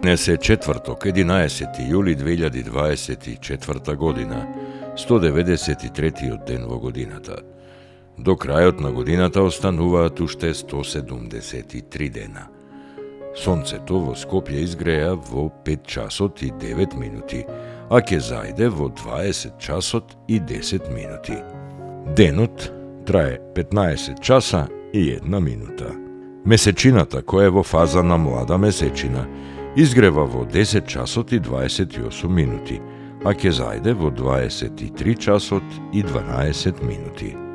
Днес е четврток, 11. јули 2024 година, 193-тиот ден во годината. До крајот на годината остануваат уште 173 дена. Сонцето во Скопје изгреа во 5 часот и 9 минути, а ќе зајде во 20 часот и 10 минути. Денот трае 15 часа и 1 минута. Месечината, која е во фаза на млада месечина, изгрева во 10 часот и 28 минути, а ќе зајде во 23 часот и 12 минути.